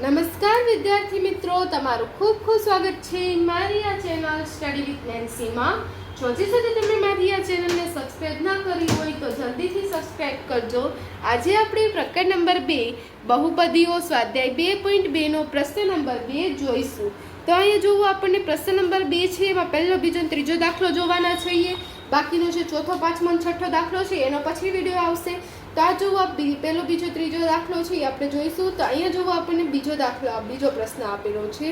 નમસ્કાર વિદ્યાર્થી મિત્રો, તમારું ખૂબ ખૂબ સ્વાગત છે મારી આ ચેનલ સ્ટડી વિથ નેન્સીમાં. જો હજી સુધી તમે મારી આ ચેનલને સબસ્ક્રાઇબ ના કરી હોય તો જલ્દીથી સબસ્ક્રાઇબ કરજો. આજે આપણે પ્રકરણ નંબર 2 બહુપદીઓ સ્વાધ્યાય 2.2 નો પ્રશ્ન નંબર 2 જોઈશું. તો અહીંયા જોવો, આપણને પ્રશ્ન નંબર 2 છે એમાં પહેલો, બીજો અને ત્રીજો દાખલો જોવાના છીએ. બાકીનો જે ચોથો, પાંચમો અને છઠ્ઠો દાખલો છે એનો પછી વિડીયો આવશે. તો આ જોવો, પહેલો, બીજો, ત્રીજો દાખલો છે એ આપણે જોઈશું. તો અહીંયા જોવો, આપણને બીજો પ્રશ્ન આપેલો છે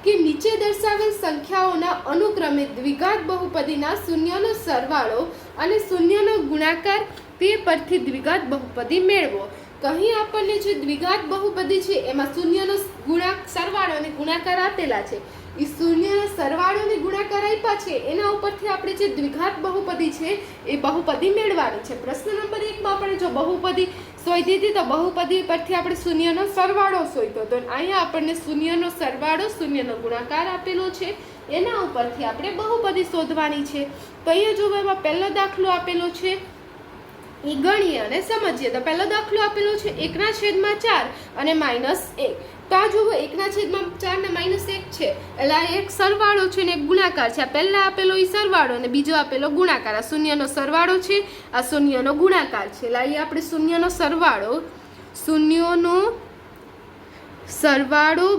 કે નીચે દર્શાવેલ સંખ્યાઓના અનુક્રમે દ્વિઘાત બહુપદીના શૂન્યનો સરવાળો અને શૂન્યનો ગુણાકાર તે પરથી દ્વિઘાત બહુપદી મેળવો. અહીં આપણને જે દ્વિઘાત બહુપદી છે એમાં શૂન્યનો સરવાળો અને ગુણાકાર આપેલા છે. એ શૂન્યનો સરવાળો અને ગુણાકાર આપ્યા છે, એના ઉપરથી આપણે જે દ્વિઘાત બહુપદી છે એ બહુપદી મેળવવાની છે. પ્રશ્ન નંબર 1 માં આપણે જો બહુપદી શોધી હતી તો બહુપદી પરથી આપણે શૂન્યનો સરવાળો શોધ્યો. તો અહીંયા આપણને શૂન્યનો સરવાળો, શૂન્યનો ગુણાકાર આપેલો છે, એના ઉપરથી આપણે બહુપદી શોધવાની છે. તો અહીંયા જો એમાં પહેલો દાખલો આપેલો છે એ ગણીએ અને સમજીએ. તો પહેલો દાખલો આપેલો છે 1/4 અને -1. તો આ જુઓ, 1/4 ને -1 છે એટલે આ એક સરવાળો છે ને એક ગુણાકાર છે. આ પહેલા આપેલો એ સરવાળો અને બીજો આપેલો ગુણાકાર. આ શૂન્યનો સરવાળો છે, આ શૂન્યનો ગુણાકાર છે. એટલે અહીં આપણે શૂન્યનો સરવાળો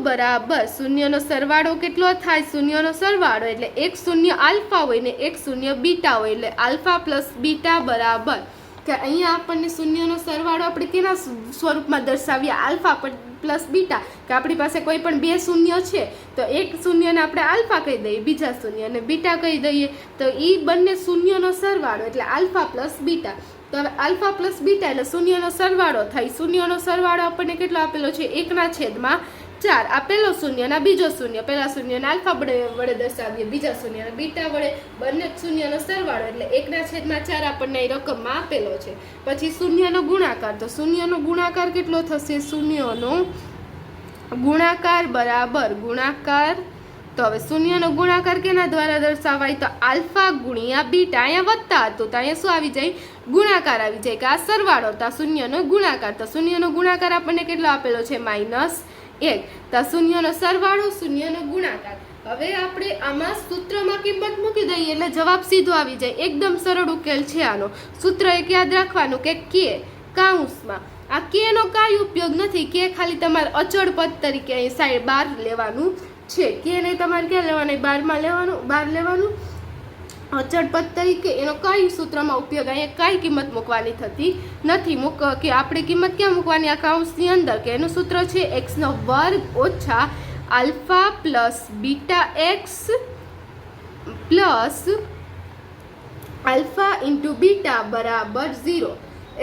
બરાબર શૂન્યનો સરવાળો કેટલો થાય? શૂન્યનો સરવાળો એટલે એક શૂન્ય આલ્ફા હોય ને એક શૂન્ય બીટા હોય, એટલે આલ્ફા પ્લસ બીટા બરાબર કે અહીંયા આપણને શૂન્યનો સરવાળો આપણે કેના સ્વરૂપમાં દર્શાવીએ? Alpha plus beta. કે આપણી પાસે કોઈ પણ બે શૂન્ય છે તો એક શૂન્યને આપણે આલ્ફા કહી દઈએ, બીજા શૂન્યને બીટા કહી દઈએ. તો એ બંને શૂન્યનો સરવાળો એટલે આલ્ફા પ્લસ બીટા. તો હવે આલ્ફા પ્લસ બીટા એટલે શૂન્યનો સરવાળો થાય. શૂન્યનો સરવાળો આપણને કેટલો આપેલો છે? 1/4. આ પહેલો શૂન્ય ના બીજો શૂન્ય, પહેલા શૂન્યને આલ્ફા વડે દર્શાવીએ, બીજા શૂન્યને બીટા વડે, બંને શૂન્યનો સરવાળો એટલે 1/4 આપણને એ રકમમાં આપેલો છે. પછી શૂન્યનો ગુણાકાર. તો શૂન્યનો ગુણાકાર કેટલો થશે? શૂન્યનો ગુણાકાર બરાબર ગુણાકાર. તો હવે શૂન્યનો ગુણાકાર કેના દ્વારા દર્શાવાય? તો આલ્ફા ગુણ્યા બીટા. અહીંયા વત્તા હતું તો અહીંયા શું આવી જાય? ગુણાકાર આવી જાય. કે આ સરવાળો તો શૂન્યનો ગુણાકાર. તો શૂન્યનો ગુણાકાર આપણને કેટલો આપેલો છે? -1. તો શૂન્યનો સરવાળો, શૂન્યનો ગુણાકાર. હવે આપણે આમાં સૂત્રમાં કિંમત મૂકી દઈએ એટલે જવાબ સીધો આવી જાય. એકદમ સરળ ઉકેલ છે આનો. સૂત્ર એક યાદ રાખવાનું કે કે કૌંસમાં. આ કે નો કાંઈ ઉપયોગ નથી. કે ખાલી તમારે અચળ પદ તરીકે અહીં સાઈડ બહાર લેવાનું છે. કે નહીં તમારે ક્યાં લેવાનું? બહાર લેવાનું અચળ પદ તરીકે. એનો કઈ સૂત્રમાં ઉપયોગ, અહીંયા કઈ કિંમત મૂકવાની થતી નથી. કે આપણે કિંમત ક્યાં મૂકવાની? આ કૌંસની અંદર. કે એનું સૂત્ર છે x² ઓછા alpha plus beta x plus alpha into beta બરાબર 0.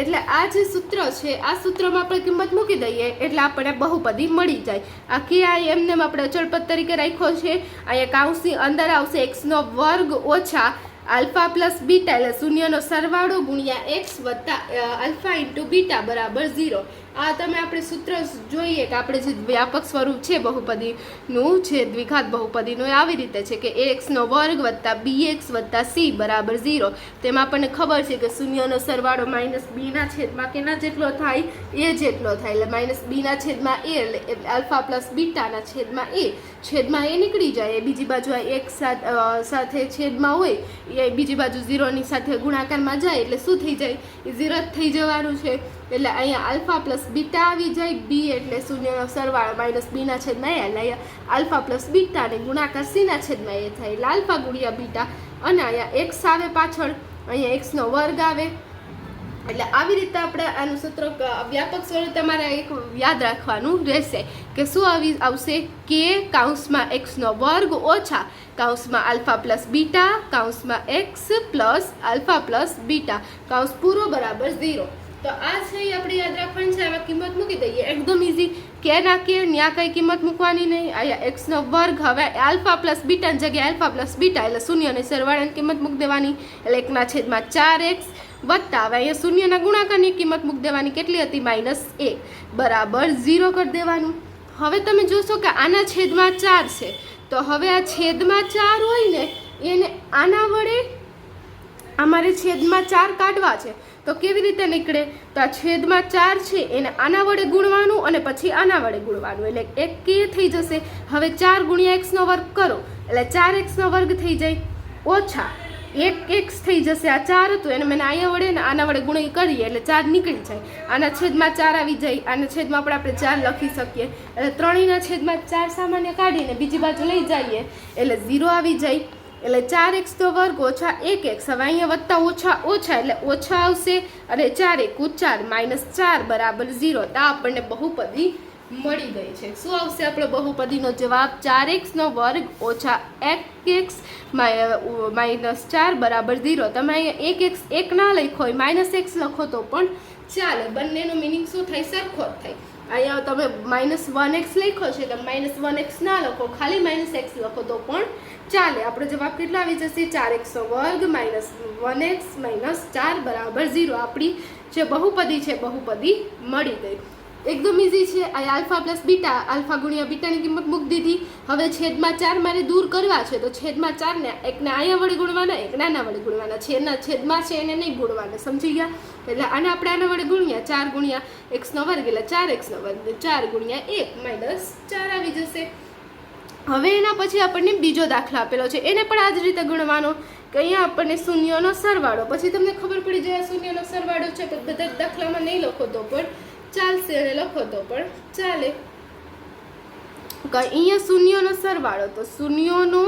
એટલે આ જે સૂત્ર છે આ સૂત્રમાં આપણે કિંમત મૂકી દઈએ એટલે આપણને બહુપદી મળી જાય. આ કે આ એમને આપણે અચળપદ તરીકે રાખ્યો છે. અહીંયા કૌંસની અંદર આવશે x² ઓછા આલ્ફા પ્લસ બીટા એટલે શૂન્યનો સરવાળો ગુણ્યા x વત્તા આલ્ફા ઇન્ટુ બીટા બરાબર 0. આ તમે આપણે સૂત્ર જોઈએ કે આપણે જે વ્યાપક સ્વરૂપ છે બહુપદીનું, જે દ્વિઘાત બહુપદીનું, એ આવી રીતે છે કે ax² વત્તા bx વત્તા c બરાબર 0. તેમાં આપણને ખબર છે કે શૂન્યનો સરવાળો -b/, કેના જેટલો થાય? a જેટલો થાય. એટલે -b/a એટલે આલ્ફા પ્લસ બીટાના છેદમાં a નીકળી જાય. એ બીજી બાજુ આ એક સાથે છેદમાં હોય એ બીજી બાજુ 0ની સાથે ગુણાકારમાં જાય એટલે શું થઈ જાય? એ 0 જ થઈ જવાનું છે. એટલે અહીંયા આલ્ફા પ્લસ બીટા આવી જાય. બી એટલે શૂન્યનો સરવાળો -b/a એટલે અહીંયા આલ્ફા પ્લસ બીટા ને ગુણાકાર c/a થાય એટલે આલ્ફા ગુણ્યા બીટા. અને અહીંયા x આવે પાછળ, અહીંયા x² આવે. એટલે આવી રીતે આપણે આનું સૂત્ર વ્યાપક સ્વરૂપ તમારે એક યાદ રાખવાનું રહેશે કે શું આવશે? કે કૌંસમાં x² ઓછા કૌંસમાં આલ્ફા પ્લસ બીટા કૌંસમાં x plus alpha plus beta કૌંસ પૂરો બરાબર 0. તો આ છે આપણે યાદ રાખવાનું છે. આમાં કિંમત મૂકી દઈએ, એકદમ ઇઝી. કે ના કે ત્યાં કઈ કિંમત મૂકવાની નહીં. અહીંયા x². હવે આલ્ફા પ્લસ બીટાની જગ્યાએ આલ્ફા પ્લસ બીટા એટલે શૂન્યની સરવાળાની કિંમત મૂકી દેવાની એટલે 1/4x વત્તા હવે અહીંયા શૂન્યના ગુણાકારની કિંમત મૂકી દેવાની. કેટલી હતી? -1 બરાબર 0 કરી દેવાનું. હવે તમે જોશો કે આના છેદમાં 4 છે. તો હવે આ છેદમાં 4 હોય ને એને આના વડે અમારે છેદમાં 4 કાઢવા છે તો કેવી રીતે નીકળે? તો આ છેદમાં 4 છે એને આના વડે ગુણવાનું અને પછી આના વડે ગુણવાનું, એટલે એક કે થઈ જશે. હવે 4 ગુણ્યા x નો વર્ગ કરો એટલે 4x નો વર્ગ થઈ જાય, ઓછા 1x થઈ જશે. આ 4 હતું એને મેં અહીંયા વડે ને આના વડે ગુણી કરીએ એટલે 4 નીકળી જાય. આના છેદમાં 4 આવી જાય, આના છેદમાં પણ આપણે 4 લખી શકીએ. એટલે ત્રણેયના છેદમાં 4 સામાન્ય કાઢીને બીજી બાજુ લઈ જઈએ એટલે 0 આવી જાય. એટલે 4x નો વર્ગ ઓછા 1x. હવે અહીંયા વત્તા ઓછા ઓછા એટલે ઓછા આવશે અને 4 × 4 -4 બરાબર 0. તો આપણને બહુપદી મળી ગઈ છે. શું આવશે આપણો બહુપદીનો જવાબ? 4x નો વર્ગ ઓછા 1x -4 બરાબર 0. તમે અહીંયા 1x 1 ના લખો હોય -x લખો તો પણ ચાલે, બંનેનો મિનિંગ શું થાય? સરખો જ થાય. અહીંયા તમે -1x લખો છે તો -1x ના લખો, ખાલી -x લખો તો પણ ચાલે. આપણો જવાબ કેટલા આવી જશે? 4x નો વર્ગ -1x -4 બરાબર 0. આપણી જે બહુપદી છે બહુપદી મળી ગઈ. એકદમ ઇઝી છે. આ આલ્ફા પ્લસ બીટા, આલ્ફા ગુણ્યા બીટાની કિંમત મૂકી દીધી. હવે છેદમાં 4 મારે દૂર કરવા છે તો છેદમાં 4 ને એકને અહીંયા વડે ગુણવાના, એકને આના વડે ગુણવાના. છેદમાં છે એને નહીં ગુણવાના, સમજી ગયા? એટલે આને આપણે આના વડે ગુણ્યા 4 ગુણ્યા x નો વર્ગ એટલે 4x નો વર્ગ, 4 ગુણ્યા 1 -4 આવી જશે. હવે એના પછી આપણને બીજો દાખલો આપેલો છે, એને પણ આ જ રીતે ગણવાનો કે અહીંયા આપણને શૂન્યનો સરવાળો. પછી તમને ખબર પડી જાય શૂન્યનો સરવાળો છે તો બધા દાખલામાં નહીં લખો તો પણ ચાલશે અને લખો તો પણ ચાલે. અહીંયા શૂન્યનો સરવાળો, તો શૂન્યનો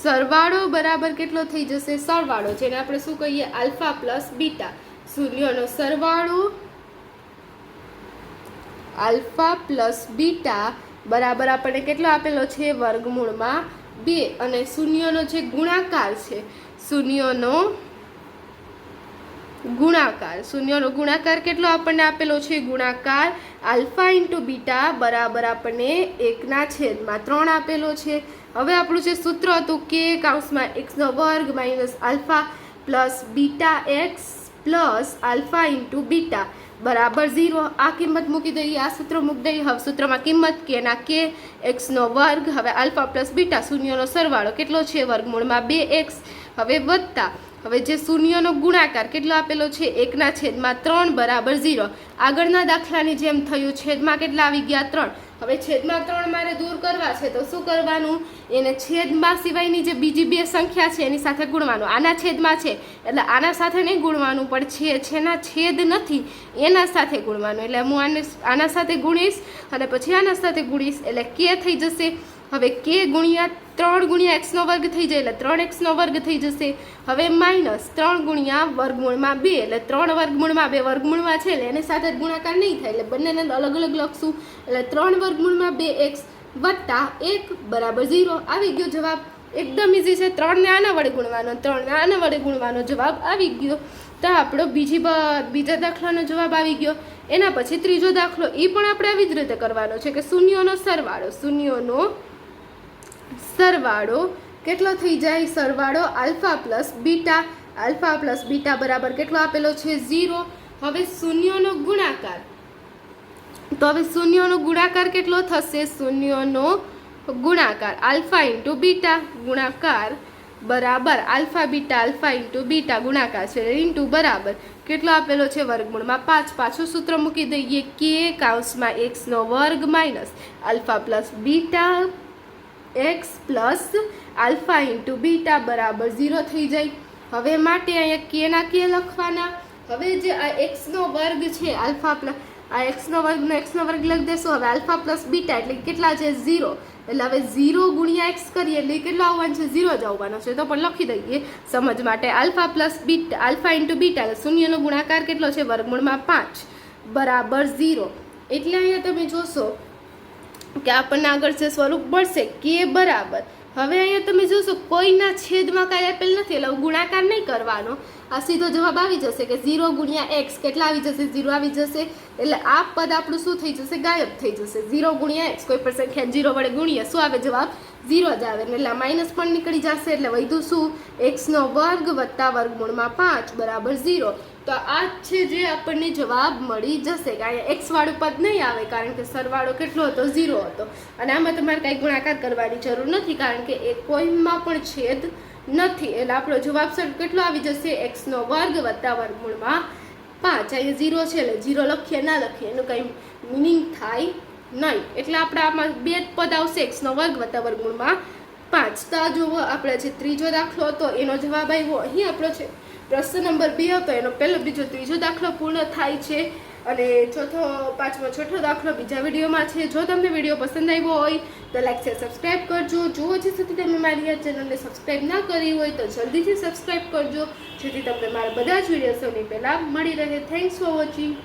સરવાળો બરાબર કેટલો થઈ જશે? સરવાળો જેને આપણે શું કહીએ? Alpha plus beta. શૂન્યનો સરવાળો આલ્ફા પ્લસ બીટા બરાબર આપણને કેટલો આપેલો છે? વર્ગમૂળમાં 2. અને શૂન્યનો જે ગુણાકાર છે, શૂન્યનો ગુણાકાર કેટલો આપણને આપેલો છે? ગુણાકાર આલ્ફા × બીટા બરાબર આપણને 1/3 આપેલો છે. હવે આપણું જે સૂત્ર હતું કે કૌંસમાં x નો વર્ગ alpha plus beta x plus alpha × beta બરાબર 0. આ કિંમત મૂકી દઈએ, આ સૂત્ર મૂકી દઈએ. હવે સૂત્રમાં કિંમત કે ના કે x નો વર્ગ, હવે આલ્ફા પ્લસ બીટા શૂન્યનો સરવાળો કેટલો છે? વર્ગમૂળમાં 2x. હવે વત્તા, હવે જે શૂન્યનો ગુણાકાર કેટલો આપેલો છે? 1/3 બરાબર 0. આગળના દાખલાની જેમ થયું, છેદમાં કેટલા આવી ગયા? 3. હવે છેદમાં 3 મારે દૂર કરવા છે તો શું કરવાનું? એને છેદમાં સિવાયની જે બીજી બે સંખ્યા છે એની સાથે ગુણવાનું. આના છેદમાં છે એટલે આના સાથે નહીં ગુણવાનું, પણ છેના છેદ નથી એના સાથે ગુણવાનું. એટલે હું આના સાથે ગુણીશ અને પછી આના સાથે ગુણીશ એટલે કે થઈ જશે. હવે કે ગુણ્યા 3 ગુણ્યા x નો વર્ગ થઈ જાય એટલે 3x નો વર્ગ થઈ જશે. હવે -3 ગુણ્યા વર્ગમૂળમાં 2 એટલે 3 વર્ગમૂળમાં 2 વર્ગમૂળમાં છે એટલે એની સાથે ગુણાકાર નહીં થાય એટલે બંનેને અલગ અલગ લખશું. એટલે 3 વર્ગમૂળમાં 2x વત્તા 1 બરાબર 0 આવી ગયો જવાબ. એકદમ ઇઝી છે. 3 ને આના વડે ગુણવાનો, 3 ને આના વડે ગુણવાનો જવાબ આવી ગયો. તો આપણો બીજા દાખલાનો જવાબ આવી ગયો. એના પછી ત્રીજો દાખલો, એ પણ આપણે આવી જ રીતે કરવાનો છે કે શૂન્યનો સરવાળો કેટલો થઈ જાય? સરવાળો આલ્ફા પ્લસ બીટા બરાબર કેટલો આપેલો છે? 0. હવે શૂન્યનો ગુણાકાર, તો હવે શૂન્યનો ગુણાકાર કેટલો થશે? શૂન્યનો ગુણાકાર આલ્ફા × બીટા ગુણાકાર બરાબર આલ્ફા × બીટા ગુણાકાર છે ઇન્ટુ બરાબર કેટલો આપેલો છે? વર્ગમૂળમાં 5. પાછું સૂત્ર મૂકી દઈએ કે કૌંસમાં x નો વર્ગ alpha plus beta x plus alpha × beta બરાબર 0 થઈ જાય. હવે માટે અહીંયા કે ના કે લખવાના. હવે જે આ x નો વર્ગ છે આલ્ફા પ્લસ આ x નો વર્ગ લખી દેશો. હવે આલ્ફા પ્લસ બીટા એટલે કેટલા છે? 0. એટલે હવે 0 ગુણ્યા x કરીએ એટલે કેટલો આવવાનો છે? 0 જ આવવાનો છે. તો પણ લખી દઈએ સમજ માટે. આલ્ફા × બીટા એટલે શૂન્યનો ગુણાકાર કેટલો છે? વર્ગમૂળમાં 5 બરાબર 0. એટલે અહીંયા તમે જોશો કે આપણને આગળ જે સ્વરૂપ મળશે કે બરાબર. હવે અહીંયા તમે જોશો કોઈના છેદમાં કાંઈ આપેલ નથી એટલે ગુણાકાર નહીં કરવાનો. આ સીધો જવાબ આવી જશે કે 0 ગુણ્યા x કેટલા આવી જશે? 0 આવી જશે. એટલે આ પદ આપણું શું થઈ જશે? ગાયબ થઈ જશે. 0 ગુણ્યા x, કોઈ પણ સંખ્યા 0 વડે ગુણીએ શું આવે? જવાબ 0 જ આવે. એટલે માઇનસ પણ નીકળી જશે એટલે વધ્યું શું? x નો વર્ગ વત્તા વર્ગમૂળમાં 5 બરાબર 0. તો આ છે જે આપણને જવાબ મળી જશે કે અહીંયા એક્સ વાળું પદ નહીં આવે, કારણ કે સરવાળો કેટલો હતો? 0 હતો. અને આમાં તમારે કાંઈ ગુણાકાર કરવાની જરૂર નથી, કારણ કે એ કોઈમાં પણ છેદ નથી. એટલે આપણો જવાબ સર કેટલો આવી જશે? x² વત્તા વર્ગમૂળમાં 5. અહીંયા 0 છે એટલે 0 લખીએ ના લખીએ એનું કંઈ મિનિંગ થાય નહીં. એટલે આપણે આમાં બે જ પદ આવશે, x² વત્તા વર્ગમૂળમાં 5. તો આ જુઓ, આપણે જે ત્રીજો દાખલો હતો એનો જવાબ આવ્યો. અહીં આપણો છે પ્રશ્ન નંબર 2 હતો, એનો પહેલો, બીજો, ત્રીજો દાખલો પૂર્ણ થાય છે. અને ચોથો, પાંચમો, છઠ્ઠો દાખલો બીજા વિડીયોમાં છે. જો તમને વિડીયો પસંદ આવ્યો હોય તો લાઈક શેર સબસ્ક્રાઈબ કરજો. જો હજી સુધી તમે મારી આ ચેનલને સબસ્ક્રાઈબ ના કરી હોય તો જલ્દીથી સબસ્ક્રાઈબ કરજો, જેથી તમને મારા બધા જ વિડીયો સૌથી પહેલાં મળી રહે. Thanks for watching.